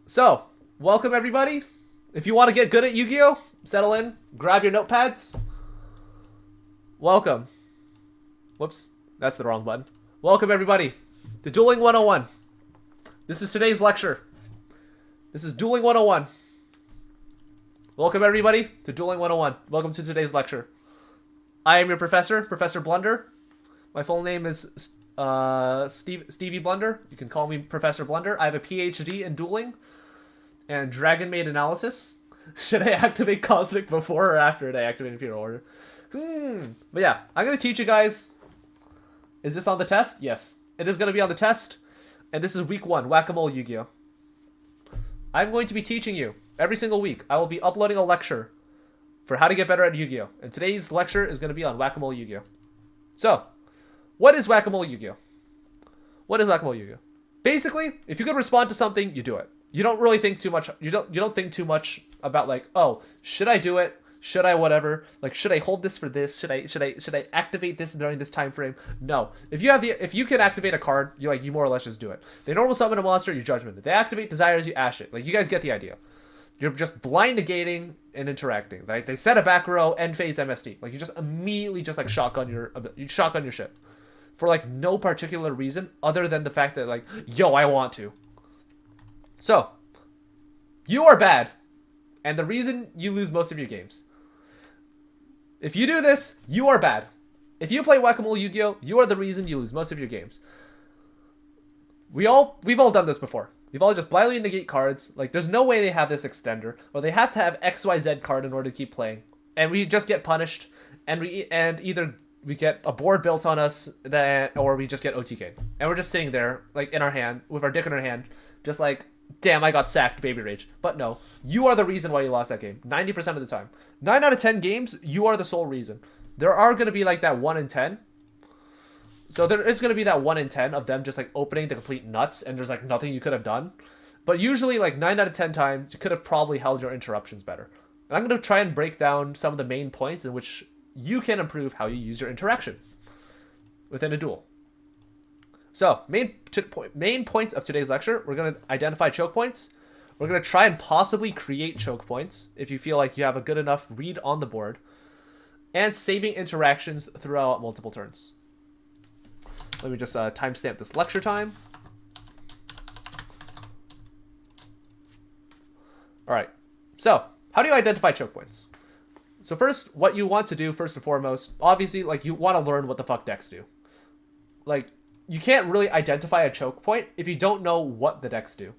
So, welcome everybody. If you want to get good at Yu-Gi-Oh, settle in, grab your notepads. Welcome. Whoops, that's the wrong button. Welcome everybody to Dueling 101. This is today's lecture. This is Dueling 101. Welcome everybody to Dueling 101. Welcome to today's lecture. I am your professor, Professor Blunder. My full name is Stevie Blunder. You can call me Professor Blunder. I have a PhD in dueling and Dragon Maid analysis. Should I activate Cosmic before or after I activate Imperial Order? But yeah, I'm going to teach you guys. Is this on the test? Yes. It is going to be on the test. And this is week 1, Whack-A-Mole Yu-Gi-Oh! I'm going to be teaching you every single week. I will be uploading a lecture for how to get better at Yu-Gi-Oh! And today's lecture is going to be on Whack-A-Mole Yu-Gi-Oh! So, what is Whack-A-Mole Yu-Gi-Oh? What is Whack-A-Mole Yu-Gi-Oh? Basically, if you could respond to something, you do it. You don't really think too much. You don't think too much about like, oh, should I do it? Should I whatever? Like, should I hold this for this? Should I activate this during this time frame? No. If you can activate a card, you more or less just do it. They normal summon a monster, you judgment it. They activate desires, you ash it. Like, you guys get the idea. You're just blind negating and interacting. Like, they set a back row, end phase MST. Like, you just immediately just like shotgun your shit. For like no particular reason other than the fact that like, yo, I want to. So, you are bad. And the reason you lose most of your games. If you do this, you are bad. If you play Whack-A-Mole Yu-Gi-Oh, you are the reason you lose most of your games. We've all done this before. We've all just blindly negate cards. Like, there's no way they have this extender, or they have to have XYZ card in order to keep playing. And we just get punished, and either we get a board built on us, or we just get OTK'd. And we're just sitting there, like, in our hand, with our dick in our hand, just like, damn, I got sacked, baby rage. But no, you are the reason why you lost that game. 90% of the time. 9 out of 10 games, you are the sole reason. There are going to be like that 1 in 10. So there is going to be that 1 in 10 of them just like opening the complete nuts and there's like nothing you could have done. But usually like 9 out of 10 times, you could have probably held your interruptions better. And I'm going to try and break down some of the main points in which you can improve how you use your interaction within a duel. So, main points of today's lecture, we're going to identify choke points. We're going to try and possibly create choke points if you feel like you have a good enough read on the board. And saving interactions throughout multiple turns. Let me just timestamp this lecture time. Alright, so, how do you identify choke points? So first, what you want to do, first and foremost, obviously, like, you want to learn what the fuck decks do. Like, you can't really identify a choke point if you don't know what the decks do.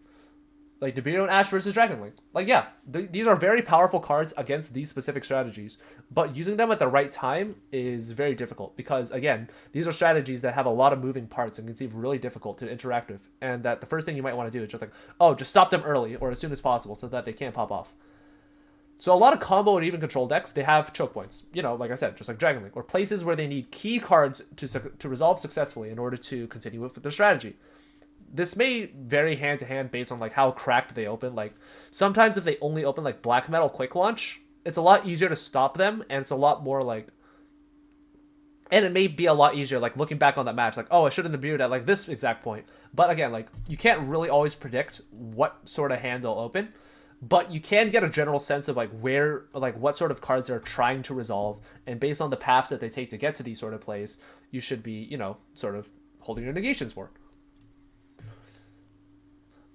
Like, Nibiru and Ash versus Dragon Link. Like, yeah, these are very powerful cards against these specific strategies, but using them at the right time is very difficult because, again, these are strategies that have a lot of moving parts and can seem really difficult to interact with, and that the first thing you might want to do is just like, oh, just stop them early or as soon as possible so that they can't pop off. So a lot of combo and even control decks, they have choke points. You know, like I said, just like Dragon Link, or places where they need key cards to resolve successfully in order to continue with their strategy. This may vary hand to hand based on like how cracked they open. Like sometimes if they only open like Black Metal Quick Launch, it's a lot easier to stop them, and it's a lot more like, and it may be a lot easier like looking back on that match, like, oh, I should have debuted at like this exact point. But again, like you can't really always predict what sort of hand they'll open. But you can get a general sense of like where, like what sort of cards they're trying to resolve, and based on the paths that they take to get to these sort of plays, you should be, you know, sort of holding your negations for.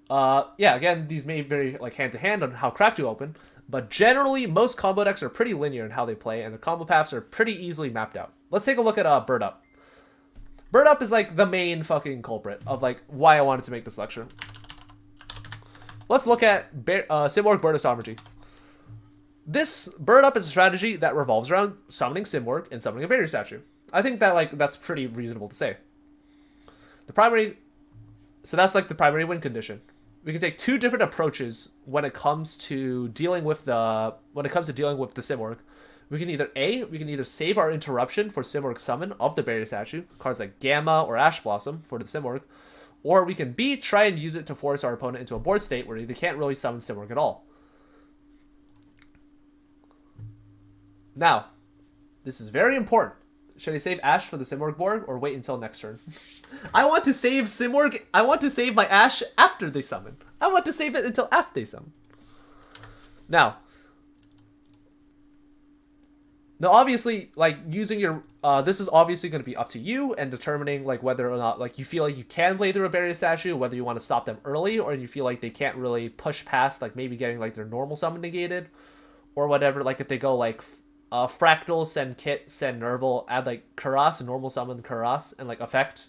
Yeah, again, these may vary like hand to hand on how cracked you open, but generally most combo decks are pretty linear in how they play, and the combo paths are pretty easily mapped out. Let's take a look at Bird Up. Bird Up is like the main fucking culprit of like why I wanted to make this lecture. Let's look at Simorgh Bird of Sovereignty. This Bird Up is a strategy that revolves around summoning Simorgh and summoning a barrier statue. I think that like that's pretty reasonable to say. So that's like the primary win condition. We can take two different approaches when it comes to dealing with the Simorgh. We can either save our interruption for Simorgh summon of the barrier statue, cards like Gamma or Ash Blossom for the Simorgh. Or we can B, try and use it to force our opponent into a board state where they can't really summon Simorgh at all. Now, this is very important. Should I save Ash for the Simorgh board or wait until next turn? I want to save Simorgh. I want to save my Ash after they summon. I want to save it until after they summon. Now, obviously, like, using your... this is obviously going to be up to you and determining, like, whether or not, like, you feel like you can play through a barrier statue, whether you want to stop them early, or you feel like they can't really push past, like, maybe getting, like, their normal summon negated, or whatever. Like, if they go, like, Fractal, send Kit, send Nerval, add, like, Karas, normal summon Karas, and, like, effect.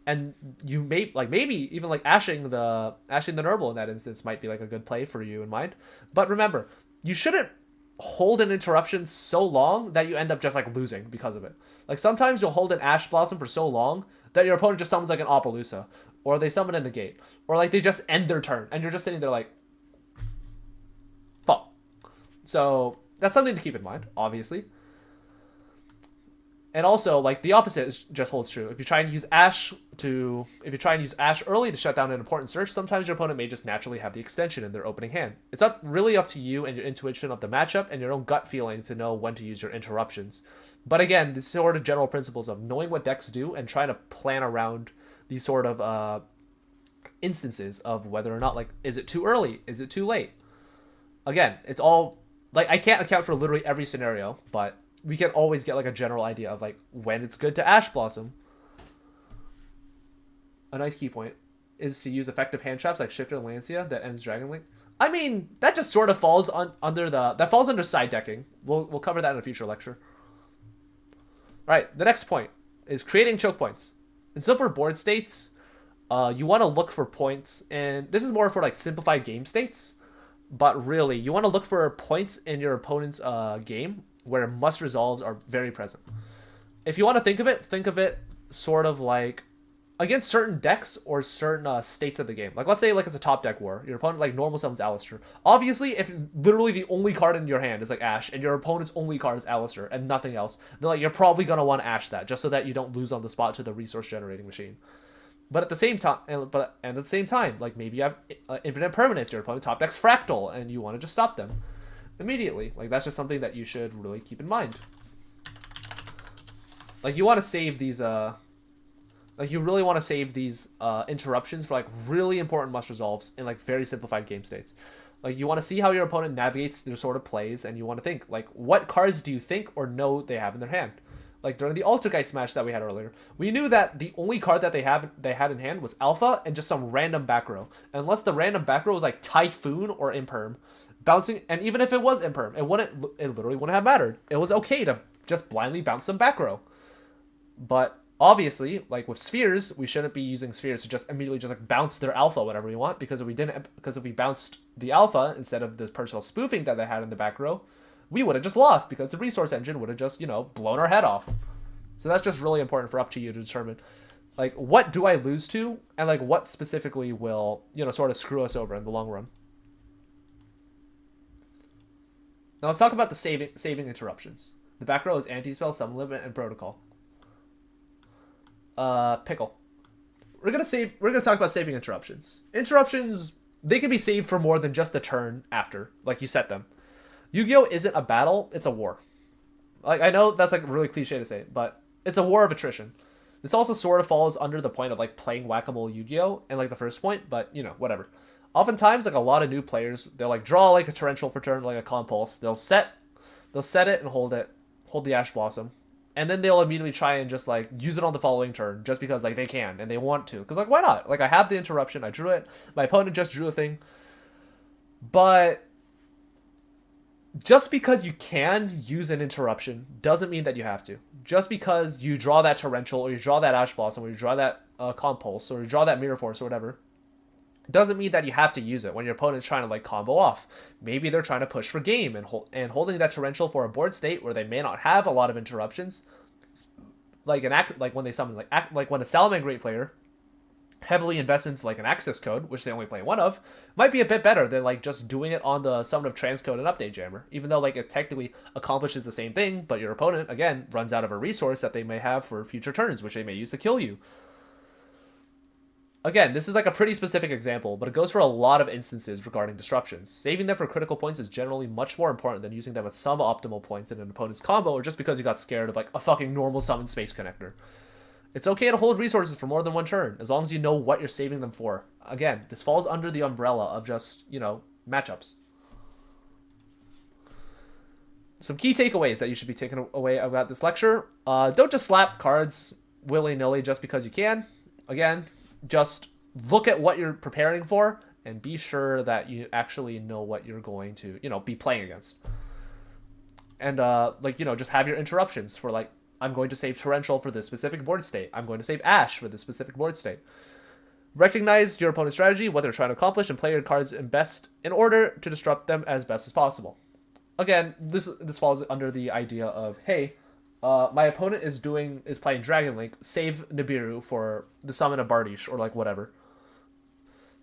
And you may, like, maybe even, like, ashing the Nerval in that instance might be, like, a good play for you in mind. But remember, you shouldn't hold an interruption so long that you end up just, like, losing because of it. Like, sometimes you'll hold an Ash Blossom for so long that your opponent just summons, like, an Appaloosa, or they summon a Negate, or, like, they just end their turn, and you're just sitting there like, fuck. So that's something to keep in mind, obviously. And also, like, the opposite just holds true. If you try and use Ash early to shut down an important search, sometimes your opponent may just naturally have the extension in their opening hand. It's really up to you and your intuition of the matchup and your own gut feeling to know when to use your interruptions. But again, the sort of general principles of knowing what decks do and trying to plan around these sort of instances of whether or not, like, is it too early? Is it too late? Again, it's all, like, I can't account for literally every scenario, but we can always get, like, a general idea of, like, when it's good to Ash Blossom. A nice key point is to use effective hand traps like Shifter and Lancia that ends Dragon Link. I mean, that just sort of falls under side decking. We'll cover that in a future lecture. Alright, the next point is creating choke points. In simpler board states, you want to look for points, and this is more for, like, simplified game states, but really, you want to look for points in your opponent's game where must resolves are very present. If you want to think of it sort of like against certain decks or certain states of the game. Like, let's say, like, it's a top deck war. Your opponent, like, normal summons Alistair. Obviously, if literally the only card in your hand is, like, Ash, and your opponent's only card is Alistair and nothing else, then, like, you're probably going to want to Ash that, just so that you don't lose on the spot to the resource generating machine. But at the same time, like, maybe you have infinite permanence. Your opponent top deck's Fractal, and you want to just stop them immediately. Like, that's just something that you should really keep in mind. Like, you want to save these you really want to save these interruptions for, like, really important must resolves in, like, very simplified game states. Like, you want to see how your opponent navigates their sort of plays, and you want to think, like, what cards do you think or know they have in their hand? Like, during the Altergeist match that we had earlier, we knew that the only card that they had in hand was Alpha and just some random back row. Unless the random back row was, like, Typhoon or Imperm. Bouncing, and even if it was Imperm, it literally wouldn't have mattered. It was okay to just blindly bounce some back row. But obviously, like, with spheres, we shouldn't be using spheres to just immediately just, like, bounce their alpha whatever we want, because if we bounced the alpha instead of the personal spoofing that they had in the back row, we would have just lost, because the resource engine would have just, you know, blown our head off. So that's just really important for up to you to determine, like, what do I lose to, and, like, what specifically will, you know, sort of screw us over in the long run. Now let's talk about the saving interruptions. The back row is Anti-Spell, Summon Limit, and Protocol. Pickle. We're gonna talk about saving interruptions. Interruptions, they can be saved for more than just the turn after, like, you set them. Yu-Gi-Oh! Isn't a battle, it's a war. Like, I know that's, like, really cliche to say, but it's a war of attrition. This also sort of falls under the point of, like, playing Whack-A-Mole Yu-Gi-Oh! And, like, the first point, but, you know, whatever. Oftentimes, like, a lot of new players, they'll, like, draw, like, a Torrential for turn, like a Compulse. They'll set it and hold the Ash Blossom. And then they'll immediately try and just, like, use it on the following turn just because, like, they can and they want to. Because, like, why not? Like, I have the interruption, I drew it, my opponent just drew a thing. But just because you can use an interruption doesn't mean that you have to. Just because you draw that Torrential, or you draw that Ash Blossom, or you draw that Compulse, or you draw that Mirror Force, or whatever, doesn't mean that you have to use it when your opponent's trying to, like, combo off. Maybe they're trying to push for game, and holding that Torrential for a board state where they may not have a lot of interruptions, like when they summon, like when a Salamangreat player heavily invests into, like, an access code, which they only play one of, might be a bit better than, like, just doing it on the Summon of Transcode and Update Jammer, even though, like, it technically accomplishes the same thing, but your opponent, again, runs out of a resource that they may have for future turns, which they may use to kill you. Again, this is like a pretty specific example, but it goes for a lot of instances regarding disruptions. Saving them for critical points is generally much more important than using them at suboptimal points in an opponent's combo, or just because you got scared of like a fucking normal summon space connector. It's okay to hold resources for more than one turn, as long as you know what you're saving them for. Again, this falls under the umbrella of just, you know, matchups. Some key takeaways that you should be taking away about this lecture. Don't just slap cards willy-nilly just because you can. Again, just look at what you're preparing for and be sure that you actually know what you're going to, you know, be playing against. And, like, you know, just have your interruptions for, like, I'm going to save Torrential for this specific board state. I'm going to save Ash for this specific board state. Recognize your opponent's strategy, what they're trying to accomplish, and play your cards in order to disrupt them as best as possible. Again, this falls under the idea of, hey, my opponent is playing Dragon Link, save Nibiru for the summon of Bardiche or like whatever.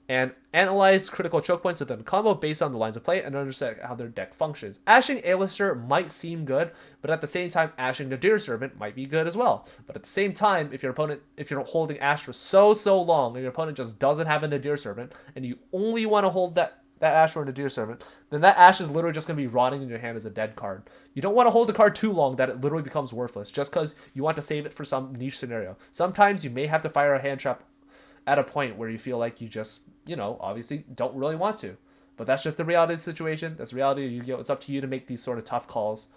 And analyze critical choke points within the combo based on the lines of play and understand how their deck functions. Ashing A-lister might seem good, but at the same time, ashing Nadir Servant might be good as well. But at the same time, if you're holding Ash for so long and your opponent just doesn't have a Nadir Servant and you only want to hold that Ash or Nadir Servant, then that Ash is literally just going to be rotting in your hand as a dead card. You don't want to hold the card too long that it literally becomes worthless just because you want to save it for some niche scenario. Sometimes you may have to fire a hand trap at a point where you feel like you just, you know, obviously don't really want to. But that's just the reality of the situation. That's the reality of Yu-Gi-Oh! It's up to you to make these sort of tough calls.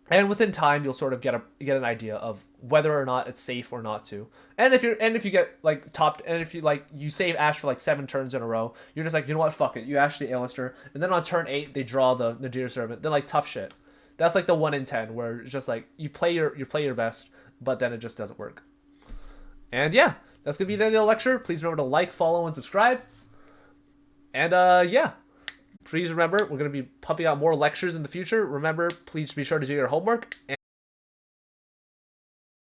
And within time, you'll sort of get an idea of whether or not it's safe or not to. And if you get like topped, and if you save Ash for like 7 turns in a row, you're just like, you know what, fuck it, you Ash the A-lister, and then on turn 8 they draw the Nadir Servant. Then like tough shit. That's like the 1 in 10 where it's just like you play your best, but then it just doesn't work. And yeah, that's gonna be the end of the lecture. Please remember to like, follow, and subscribe. And yeah. Please remember, we're going to be pumping out more lectures in the future. Remember, please be sure to do your homework. And